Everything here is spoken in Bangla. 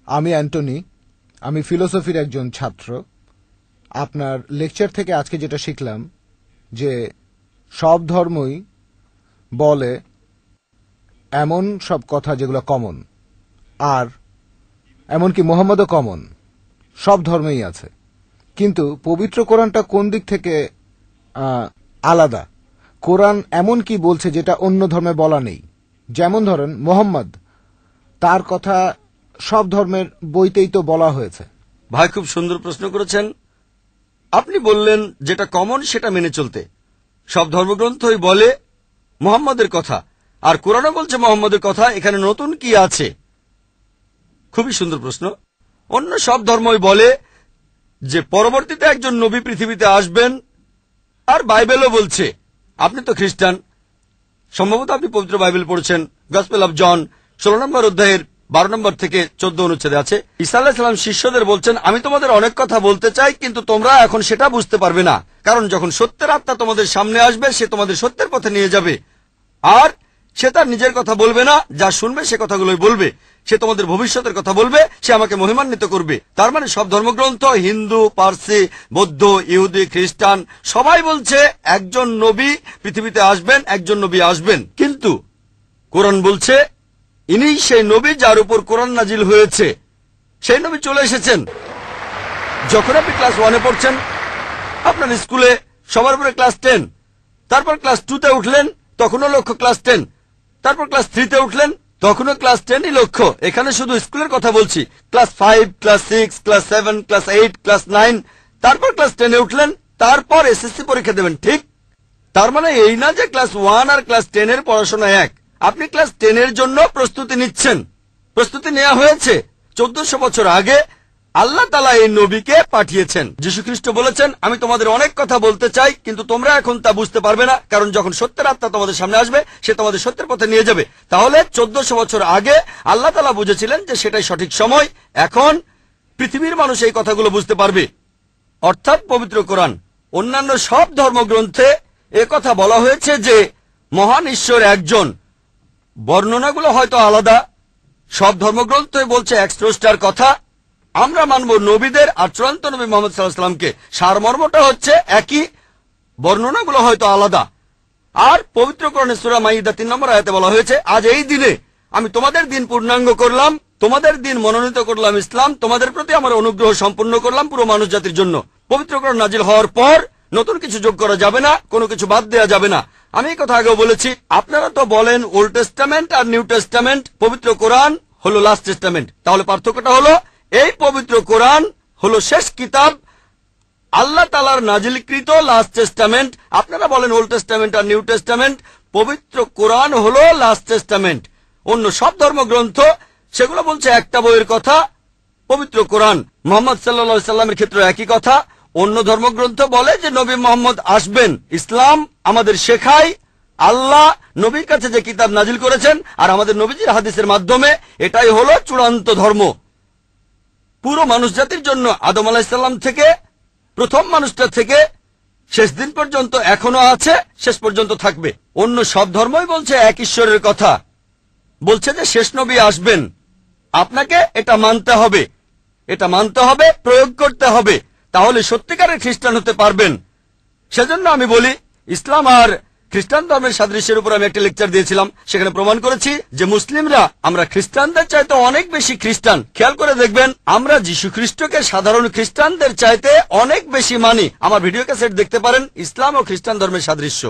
আমি অ্যান্টনি, আমি ফিলোসফির একজন ছাত্র। আপনার লেকচার থেকে আজকে যেটা শিখলাম যে সব ধর্মই বলে এমন সব কথা যেগুলো কমন, আর এমনকি মোহাম্মদও কমন, সব ধর্মেই আছে। কিন্তু পবিত্র কোরআনটা কোন দিক থেকে আলাদা? কোরআন এমন কি বলছে যেটা অন্য ধর্মে বলা নেই? যেমন ধরেন মোহাম্মদ, তার কথা সব ধর্মের বইতেই তো বলা হয়েছে। ভাই খুব সুন্দর প্রশ্ন করেছেন। আপনি বললেন যেটা কমন সেটা মেনে চলতে। সব ধর্মগ্রন্থই বলে মোহাম্মদের কথা, আর কোরআনও বলছে মোহাম্মদের কথা। এখানে নতুন কি আছে? খুবই সুন্দর প্রশ্ন। অন্য সব ধর্মই বলে যে পরবর্তীতে একজন নবী পৃথিবীতে আসবেন, আর বাইবেলও বলছে। আপনি তো খ্রিস্টান, সম্ভবত আপনি পবিত্র বাইবেল পড়েছেন। গসপেল অব জন 16 নম্বর অধ্যায়ের 12 নম্বর থেকে 14 অনুচ্ছেদে আছে, ঈসা আলাইহিস সালাম শিষ্যদের বলছেন, আমি তোমাদের অনেক কথা বলতে চাই, কিন্তু তোমরা এখন সেটা বুঝতে পারবে না, কারণ যখন সত্যের আত্মা তোমাদের সামনে আসবে সে তোমাদের সত্যের পথে নিয়ে যাবে। আর সে তার নিজের কথা বলবে না, যা শুনবে সে কথাগুলোই বলবে। সে তোমাদের ভবিষ্যতের কথা বলবে, সে আমাকে মহিমান্বিত করবে। তার মানে সব ধর্মগ্রন্থ, হিন্দু, পার্সি, বৌদ্ধ, ইহুদি, খ্রিস্টান সবাই বলছে একজন নবী পৃথিবীতে আসবেন, একজন নবী আসবেন। কিন্তু কোরআন বলছে ইনি সেই নবী যার উপর কোরআন নাজিল হয়েছে। সেই নবী চলে এসেছেন। যখন আপনি ক্লাস 1-এ পড়ছেন, আপনার স্কুলে সবার উপরে ক্লাস 10, তারপর ক্লাস 2-তে উঠলেন, তখনও লক্ষ্য ক্লাস 10, তারপর ক্লাস 3-তে উঠলেন, তখনও ক্লাস 10ই লক্ষ্য। এখানে শুধু স্কুলের কথা বলছি। Class 5, class 6, class 7, class 8, class 9, তারপর ক্লাস 10-এ উঠলেন, তারপর এসএসসি পরীক্ষা দেবেন, ঠিক? তার মানে এই না যে ক্লাস 1 আর ক্লাস 10-এর পড়াশোনা এক। আপনি ক্লাস 10-এর জন্য প্রস্তুতি নিচ্ছেন। প্রস্তুতি নেওয়া হয়েছে 1400 বছর আগে। আল্লাহ তাআলা এই নবীকে পাঠিয়েছেন। যীশু খ্রিস্ট বলেছেন, আমি তোমাদের অনেক কথা বলতে চাই, কিন্তু তোমরা এখন তা বুঝতে পারবে না, কারণ যখন সত্যের আত্মা তোমাদের সামনে আসবে সে তোমাদের সত্যের পথে নিয়ে যাবে। তাহলে 1400 বছর আগে আল্লাহ তাআলা বুঝেছিলেন যে সেটাই সঠিক সময়। এখন পৃথিবীর মানুষ এই কথাগুলো বুঝতে পারবে, অর্থাৎ পবিত্র কোরআন। অন্যান্য সব ধর্মগ্রন্থে কথা বলা হয়েছে যে মহান ঈশ্বর একজন। বর্ণনাগুলো হয়তো আলাদা। সব ধর্মগ্রন্থই বলছে এক স্রষ্টার কথা। আমরা মানব নবীদের আর চূড়ান্ত নবী মুহাম্মদ সাল্লাল্লাহু আলাইহি ওয়াসাল্লামকে। সারমর্মটা হচ্ছে একই, বর্ণনাগুলো হয়তো আলাদা। আর পবিত্র কোরআনে সূরা মাইদা 3 নম্বর আয়াতে বলা হয়েছে, আজ এই দিনে আমি তোমাদের দিন পূর্ণাঙ্গ করলাম, তোমাদের দিন মনোনীত করলাম ইসলাম, তোমাদের প্রতি আমার অনুগ্রহ সম্পূর্ণ করলাম পুরো মানুষ জাতির জন্য। পবিত্র কোরআন নাজিল হওয়ার পর নতুন কিছু যোগ করা যাবে না, কোনো কিছু বাদ দেওয়া যাবে না। আমি এই কথা আগেও বলেছি। আপনারা তো বলেন ওল্ড টেস্টামেন্ট আর নিউ টেস্টামেন্ট, পবিত্র কোরআন হলো লাস্ট টেস্টামেন্ট। তাহলে পার্থক্যটা হলো এই পবিত্র কোরআন হলো শেষ কিতাব, আল্লাহ তাআলার নাজিলকৃত লাস্ট টেস্টামেন্ট। আপনারা বলেন ওল্ড টেস্টামেন্ট আর নিউ টেস্টামেন্ট, পবিত্র কোরআন হলো লাস্ট টেস্টামেন্ট। অন্য সব ধর্মগ্রন্থ সেগুলো বলছে একটা বইয়ের কথা, পবিত্র কোরআন। মুহাম্মদ সাল্লাল্লাহু আলাইহি সাল্লামের ক্ষেত্রে একই কথা। অন্য ধর্মগ্রন্থ বলে যে নবী মুহাম্মদ আসবেন। ইসলাম আমাদের শেখায় আল্লাহ নবীর কাছে যে কিতাব নাজিল করেছেন আর আমাদের নবীজির হাদিসের মাধ্যমে, এটাই হলো চূড়ান্ত ধর্ম পুরো মানুষ জাতির জন্য। আদম আলাইহিস সালাম থেকে, প্রথম মানুষটা থেকে শেষ দিন পর্যন্ত এখনো আছে, শেষ পর্যন্ত থাকবে। অন্য সব ধর্মই বলছে এক ঈশ্বরের কথা, বলছে যে শেষ নবী আসবেন। আপনাকে এটা মানতে হবে, এটা মানতে হবে, প্রয়োগ করতে হবে, তাহলে সত্যিকারের খ্রিস্টান হতে পারবেন। সেজন্য আমি বলি, ইসলাম আর খ্রিস্টান ধর্মের সাদৃশ্যের উপর আমি একটা লেকচার দিয়েছিলাম। সেখানে প্রমাণ করেছি যে মুসলিমরা আমরা খ্রিস্টানদের চাইতে অনেক বেশি খ্রিস্টান। খেয়াল করে দেখবেন, আমরা যীশু খ্রিস্টকে সাধারণ খ্রিস্টানদের চাইতে অনেক বেশি মানি। আমার ভিডিও ক্যাসেট দেখতে পারেন, ইসলাম ও খ্রিস্টান ধর্মের সাদৃশ্য।